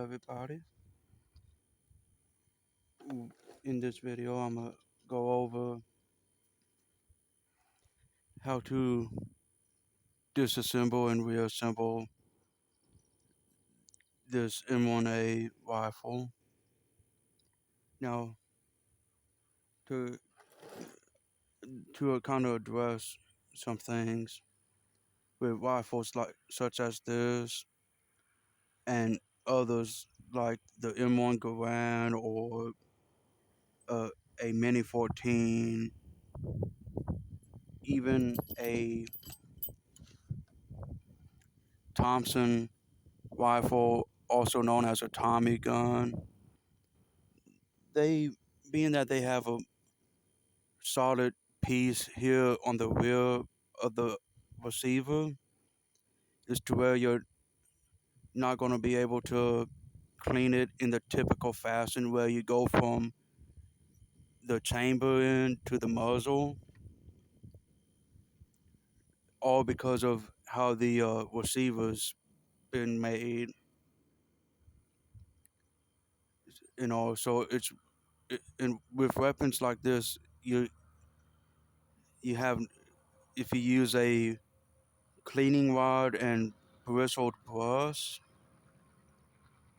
everybody. In this video, I'm gonna go over how to disassemble and reassemble this M1A rifle. Now, to kind of address some things with rifles like such as this and others like the M1 Garand or uh, a Mini 14, even a Thompson rifle, also known as a Tommy gun. They, being that they have a solid piece here on the rear of the receiver, is to where you're not going to be able to clean it in the typical fashion where you go from the chamber in to the muzzle, all because of how the receiver's been made. So and with weapons like this, you have, if you use a cleaning rod and bristled brush,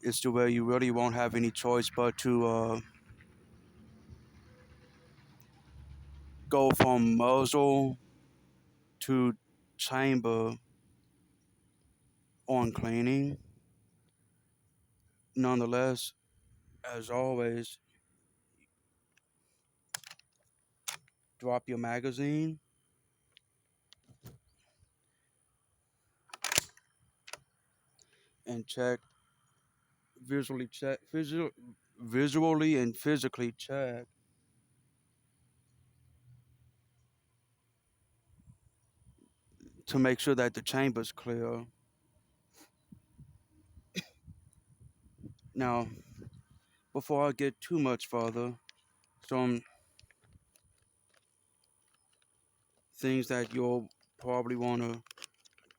is to where you really won't have any choice but to go from muzzle to chamber on cleaning. Nonetheless, as always, drop your magazine and visually and physically check to make sure that the chamber's clear. Now, before I get too much further, some things that you'll probably want to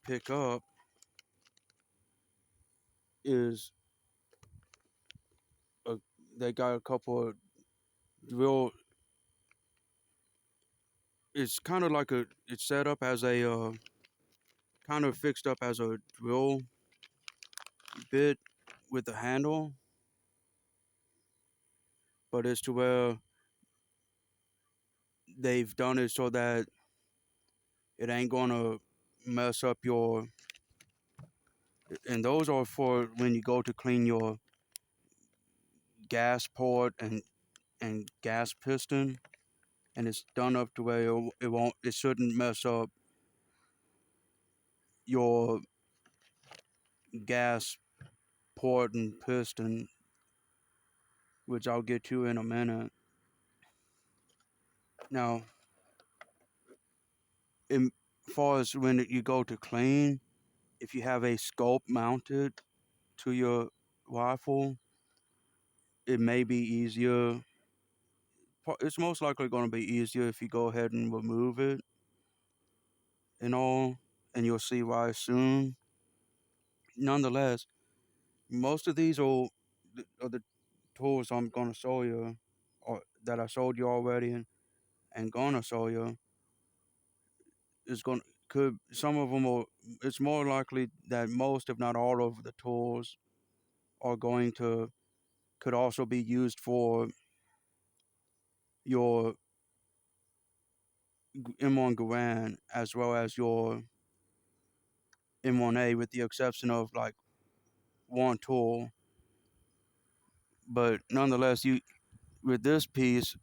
pick up is a, they got a couple of drill. It's kind of like it's set up as a kind of fixed up as a drill bit with a handle, but it's to where they've done it so that it ain't gonna mess up your. And those are for when you go to clean your gas port and gas piston, and it's done up to where it shouldn't mess up your gas port and piston, which I'll get to in a minute. Now, in far as when you go to clean, if you have a scope mounted to your rifle, it may be easier. It's most likely going to be easier if you go ahead and remove it and all, and you'll see why soon. Nonetheless, most of these are the tools I'm going to show you, or that I showed you already, and gonna show you is going could some of them will. It's more likely that most, if not all, of the tools are going to could also be used for your M1 Garand as well as your M1A, with the exception of like one tool. But nonetheless, you with this piece,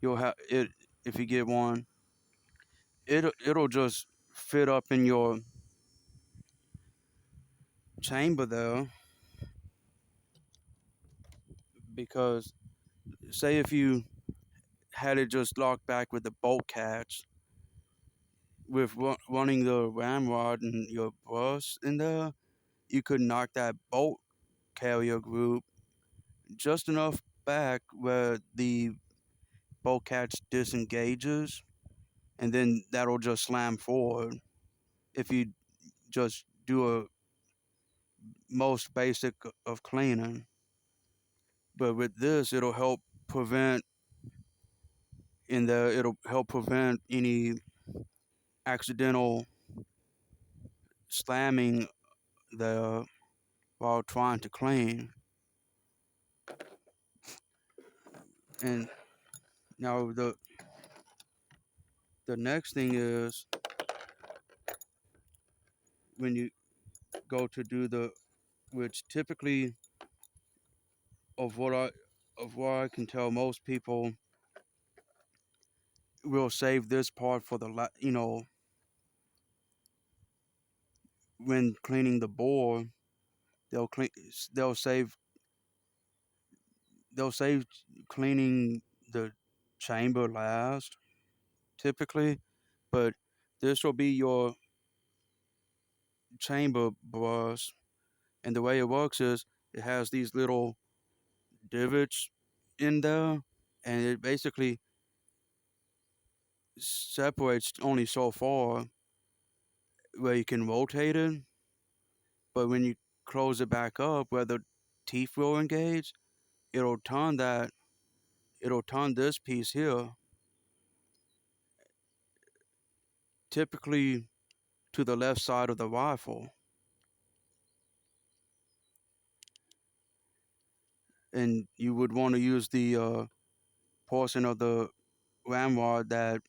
you'll have it if you get one. It'll just fit up in your chamber there, because say if you had it just locked back with the bolt catch with running the ramrod and your brush in there, you could knock that bolt carrier group just enough back where the bolt catch disengages, and then that'll just slam forward if you just do most basic of cleaning. But with this, prevent it'll help prevent any accidental slamming the while trying to clean. And now the next thing is when you go to do which typically of what I of what I can tell, most people will save this part for when cleaning the board. They'll clean they'll save they'll save cleaning the chamber last typically, but this will be your chamber brush. And the way it works is it has these little divots in there, and it basically separates only so far where you can rotate it. But when you close it back up, where the teeth will engage, it'll turn that it'll turn this piece here, typically to the left side of the rifle, and you would want to use the portion of the ramrod that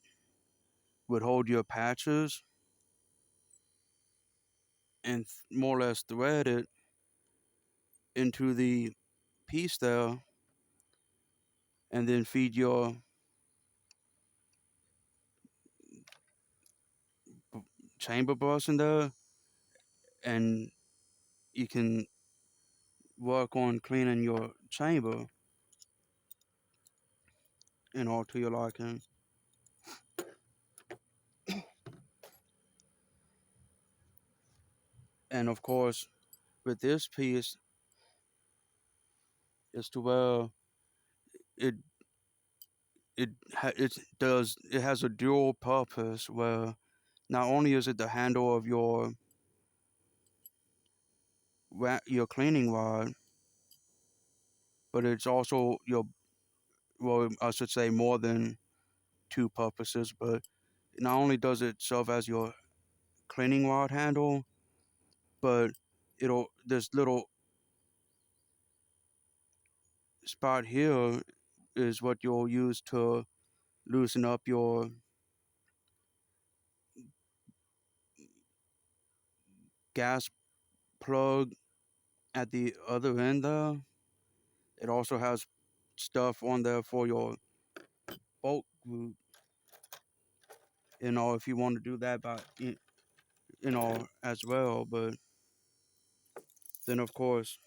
would hold your patches and more or less thread it into the piece there, and then feed your chamber brush in there, and you can work on cleaning your chamber in all to your liking. And of course, with this piece, is to where it it has a dual purpose where not only is it the handle of your cleaning rod, but it's also your, well, I should say more than two purposes. But not only does it serve as your cleaning rod handle, but it'll this little spot here is what you'll use to loosen up your gas plug at the other end there. It also has stuff on there for your bolt group, if you want to do that as well. But then, of course,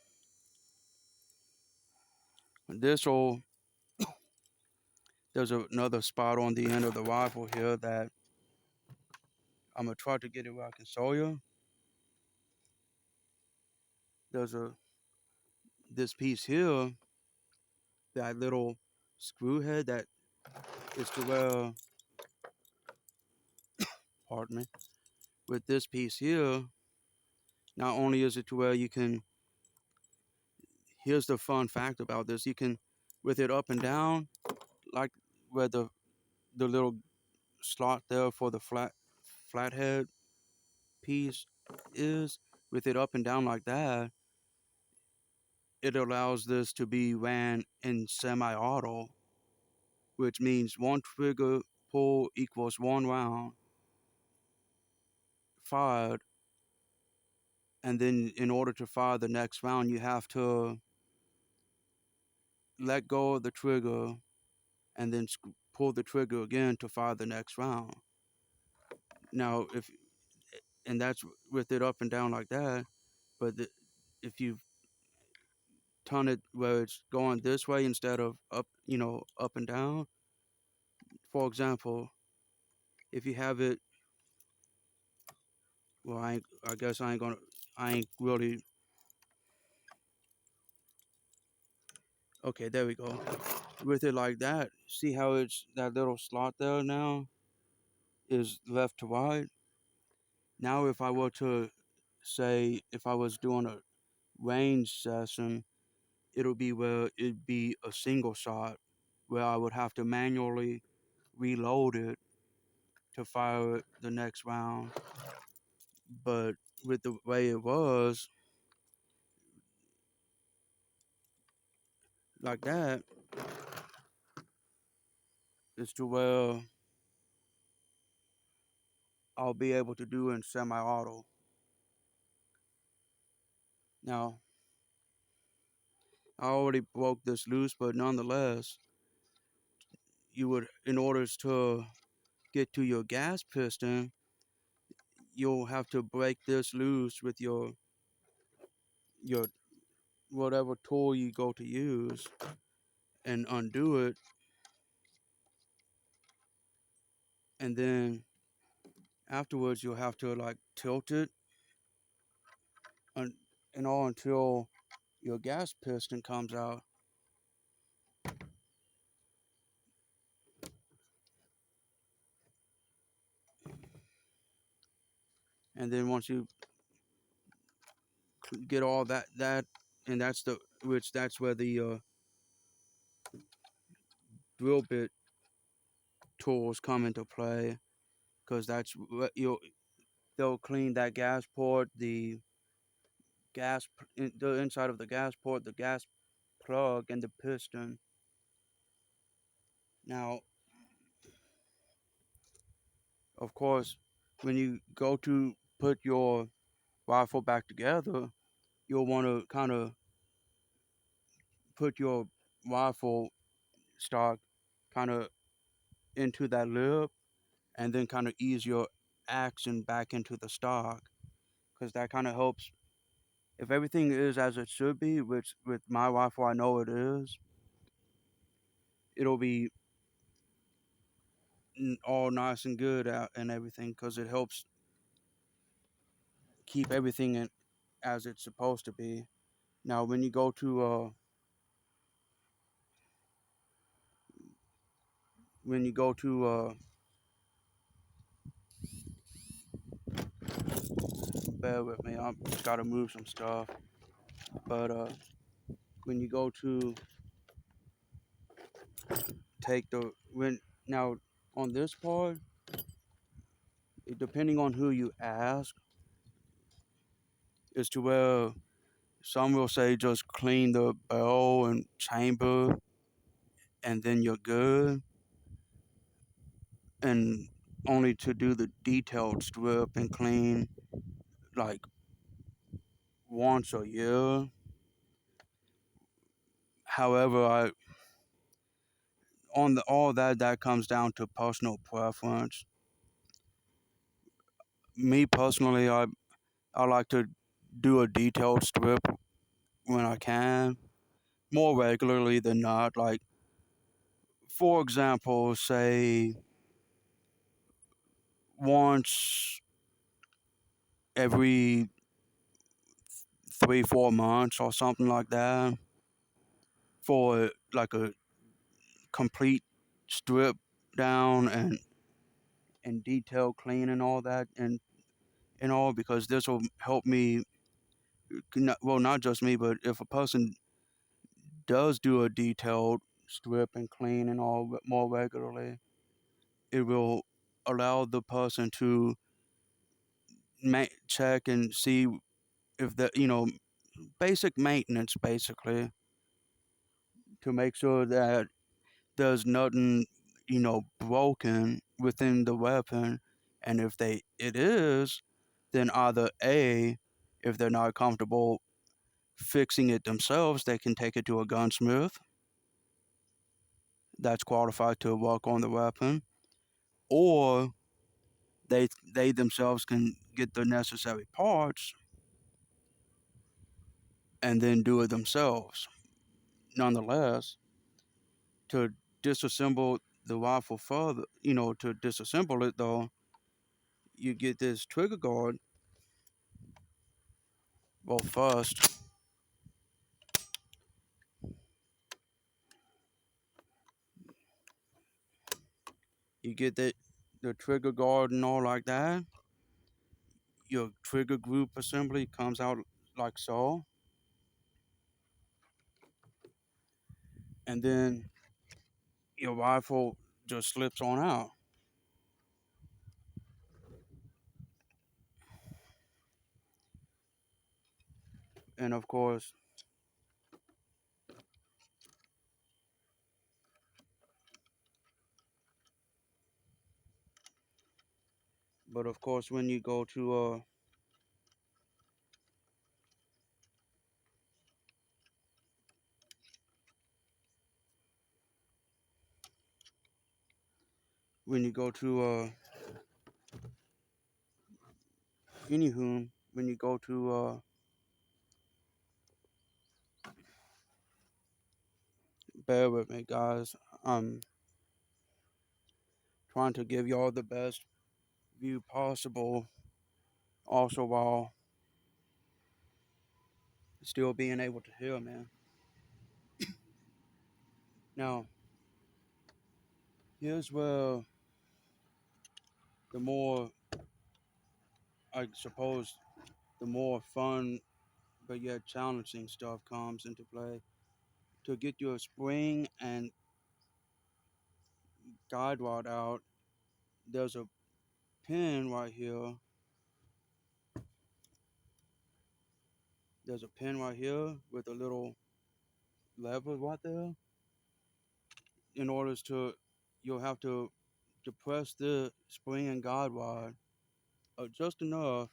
this will, there's another spot on the end of the rifle here that I'm going to try to get it where I can show you. There's this piece here, that little screw head that is to where, pardon me, with this piece here, not only is it to where you can, here's the fun fact about this, you can, with it up and down, like where the little slot there for the flathead piece is, with it up and down like that, it allows this to be ran in semi-auto, which means one trigger pull equals one round fired, and then in order to fire the next round, you have to let go of the trigger and then pull the trigger again to fire the next round. Now, and that's with it up and down like that, but if you turn it where it's going this way instead of up, up and down. For example, if you have it, well, I guess I ain't really, okay, there we go. With it like that, see how it's that little slot there now is left to right. Now, if I were to say, if I was doing range session, it'll be where it'd be a single shot where I would have to manually reload it to fire it the next round. But with the way it was like that, it's to where I'll be able to do in semi-auto. Now, I already broke this loose, but nonetheless, you would, in order to get to your gas piston, you'll have to break this loose with your whatever tool you go to use and undo it, and then afterwards you'll have to like tilt it and, and all until your gas piston comes out. And then once you get all that and that's the which that's where the drill bit tools come into play, because that's what you'll they'll clean that gas port, the inside of the gas port, the gas plug, and the piston. Now, of course, when you go to put your rifle back together, you'll want to kind of put your rifle stock kind of into that lip and then kind of ease your action back into the stock, because that kind of helps. If everything is as it should be, which with my rifle I know it is, it'll be all nice and good out and everything, because it helps keep everything in as it's supposed to be. Now, when you go to bear with me, I'm just gotta move some stuff. But when you go to take the when now on this part, depending on who you ask, is to where some will say just clean the barrel and chamber and then you're good, and only to do the detailed strip and clean like once a year. However, I on the all that comes down to personal preference. Me personally, I like to do a detailed strip when I can, more regularly than not. Like for example, say once every 3 4 months or something like that for like a complete strip down and detailed clean and all that and all, because this will help me, well, not just me, but if a person does do a detailed strip and clean and all more regularly, it will allow the person to check and see if the basic maintenance, basically, to make sure that there's nothing broken within the weapon. And if they it is, then either A, if they're not comfortable fixing it themselves, they can take it to a gunsmith that's qualified to work on the weapon, or they themselves can get the necessary parts and then do it themselves. Nonetheless, to disassemble the rifle further, to disassemble it though, you get this trigger guard. Well, first you get the trigger guard and all like that. Your trigger group assembly comes out like so. and then your rifle just slips on out. And of course, but of course, when you go to anywho, when you go to bear with me, guys. I'm trying to give y'all the best view possible, also while still being able to hear, man. Now, here's where the more, I suppose, the more fun but yet challenging stuff comes into play. To get your spring and guide rod out, there's a pin right here. There's a pin right here with a little lever right there. In order to, you'll have to depress the spring and guide rod just enough.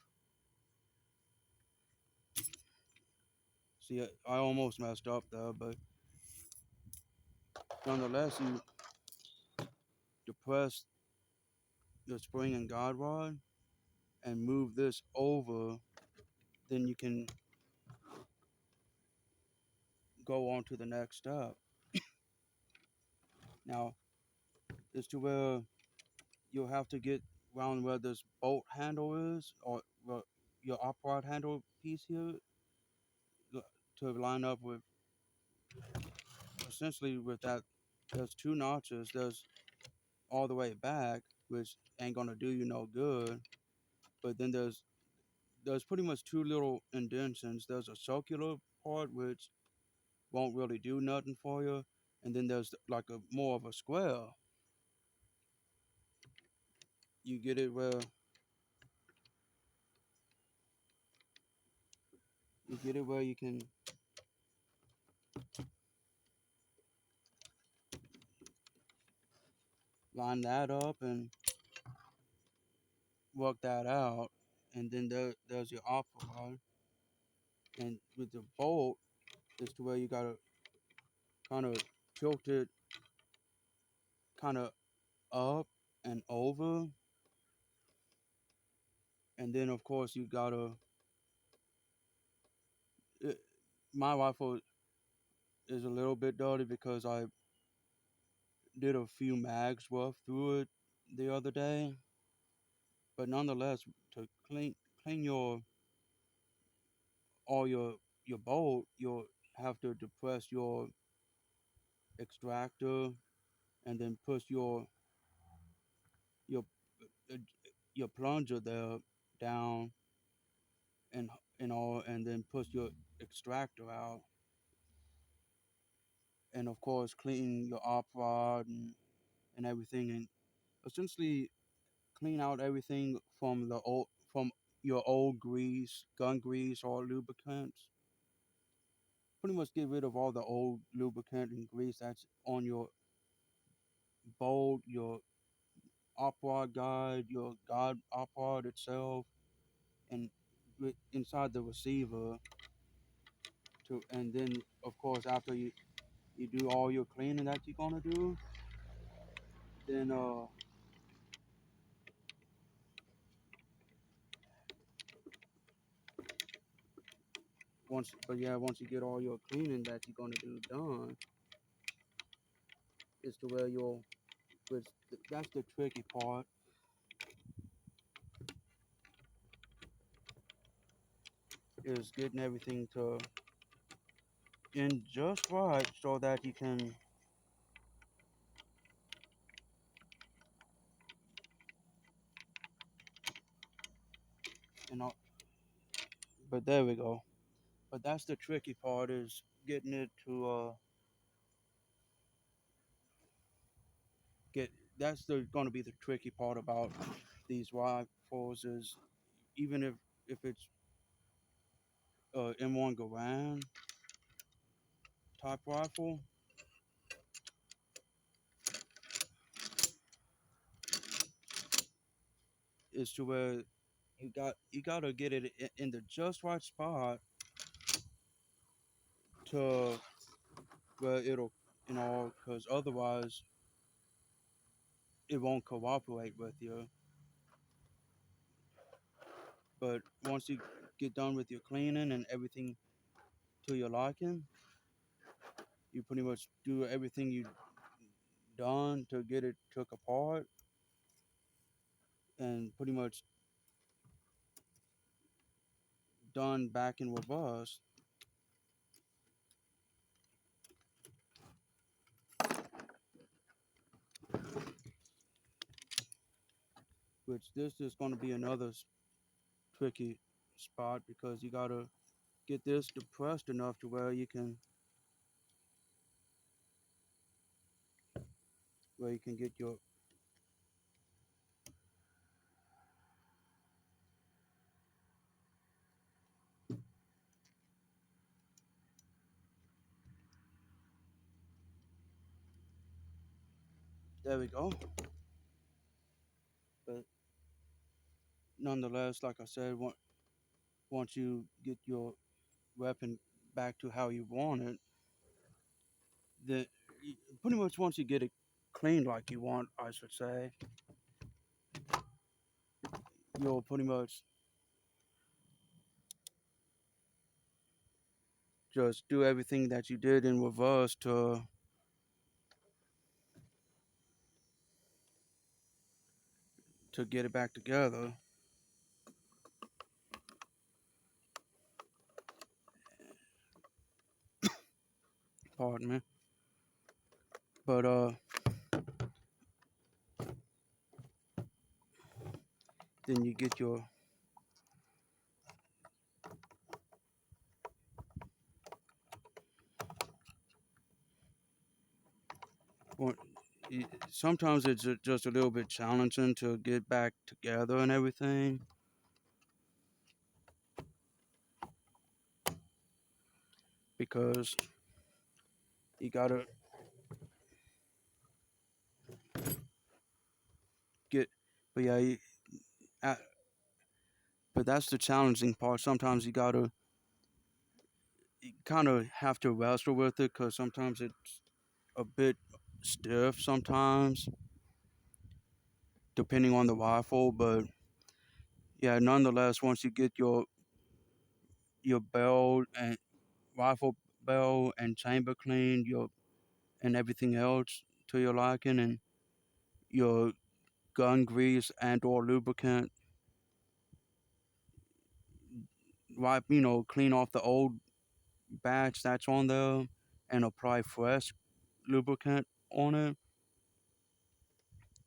See, I almost messed up there, but nonetheless, you depress the spring and guide rod and move this over, then you can go on to the next step. Now, is to where you'll have to get around where this bolt handle is, or your upright handle piece here, to line up with essentially with that. There's two notches. There's all the way back, which ain't gonna do you no good. But then there's pretty much two little indentions. There's a circular part which won't really do nothing for you, and then there's like a more of a square. You get it where you can line that up and work that out, and then there's your opera rod. And with the bolt, is to where you gotta kind of tilt it kind of up and over, and then of course you gotta. It, my rifle is a little bit dirty because I did a few mags worth through it the other day, but nonetheless, to clean your bolt, you'll have to depress your extractor and then push your uh, your plunger there down and all, and then push your extractor out, and of course clean your op rod and everything, and essentially clean out everything from your old grease, gun grease or lubricants. Pretty much get rid of all the old lubricant and grease that's on your bolt, your op rod guide, your guide op rod itself, and inside the receiver. And then of course after you do all your cleaning that you're gonna do, then once you get all your cleaning that you're gonna do done, is to where you'll which that's the tricky part, is getting everything to in just right so that you can, you know. But there we go. But that's the tricky part, is getting it to get that's the going to be the tricky part about these rifles is even if it's M1 Garand type rifle is to where you gotta get it in the just right spot to where it'll because otherwise it won't cooperate with you. But once you get done with your cleaning and everything to your liking, you pretty much do everything you done to get it took apart and pretty much done back in reverse, which this is going to be another tricky spot because you got to get this depressed enough to where you can get your there we go. But nonetheless, like I said, once you get your weapon back to how you want it, then pretty much once you get it cleaned like you want, I should say, you'll pretty much just do everything that you did in reverse to get it back together. Pardon me. But then you get your well, sometimes it's just a little bit challenging to get back together and everything because you gotta get. But yeah, uh, but that's the challenging part. Sometimes you kind of have to wrestle with it because sometimes it's a bit stiff sometimes depending on the rifle. But yeah, nonetheless, once you get your belt and rifle belt and chamber cleaned, your and everything else to your liking, and your gun grease and or lubricant, wipe clean off the old batch that's on there, and apply fresh lubricant on it,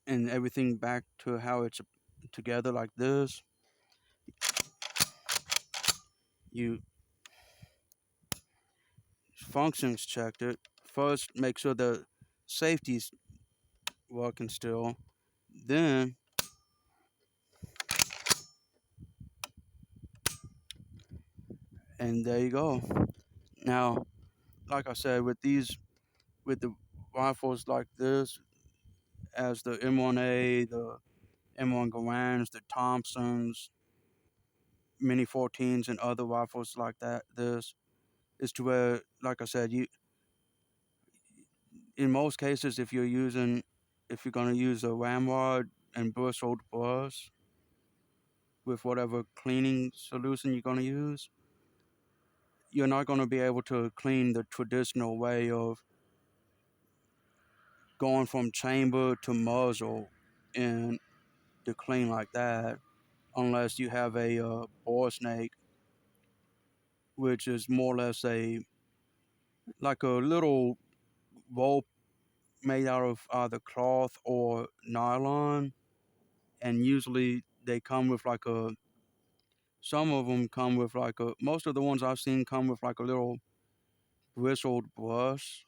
and everything back to how it's together like this. You functions checked it first. Make sure the safety's working still. Then and there you go. Now, like I said, with the rifles like this, as the M1A, the M1 Garands, the Thompsons, Mini 14s, and other rifles like that, this is to where, like I said, you in most cases, if you're gonna use a ramrod and bristled brush with whatever cleaning solution you're gonna use, you're not gonna be able to clean the traditional way of going from chamber to muzzle and to clean like that unless you have a bore snake, which is more or less a like a little rope made out of either cloth or nylon, and usually they come with like a. Some of them come with like a. Most of the ones I've seen come with like a little bristled brush,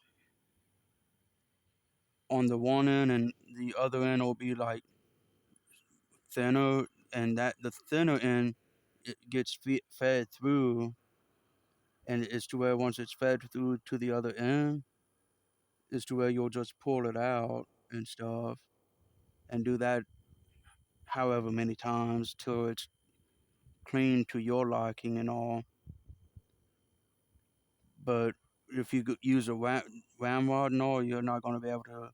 on the one end, and the other end will be like thinner, and that the thinner end it gets fed through, and it's to where once it's fed through to the other end, is to where you'll just pull it out and stuff, and do that however many times till it's clean to your liking and all. But if you use a ramrod and all, you're not going to be able to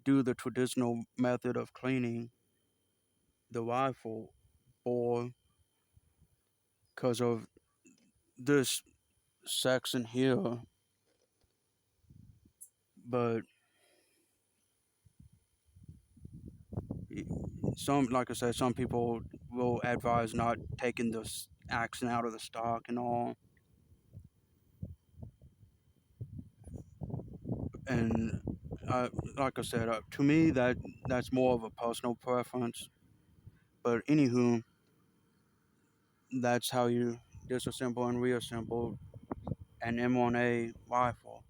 do the traditional method of cleaning the rifle bore because of this section here. But some, like I said, some people will advise not taking the accent out of the stock and all. And like I said, to me that's more of a personal preference. But anywho, that's how you disassemble and reassemble an M1A rifle.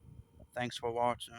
Thanks for watching.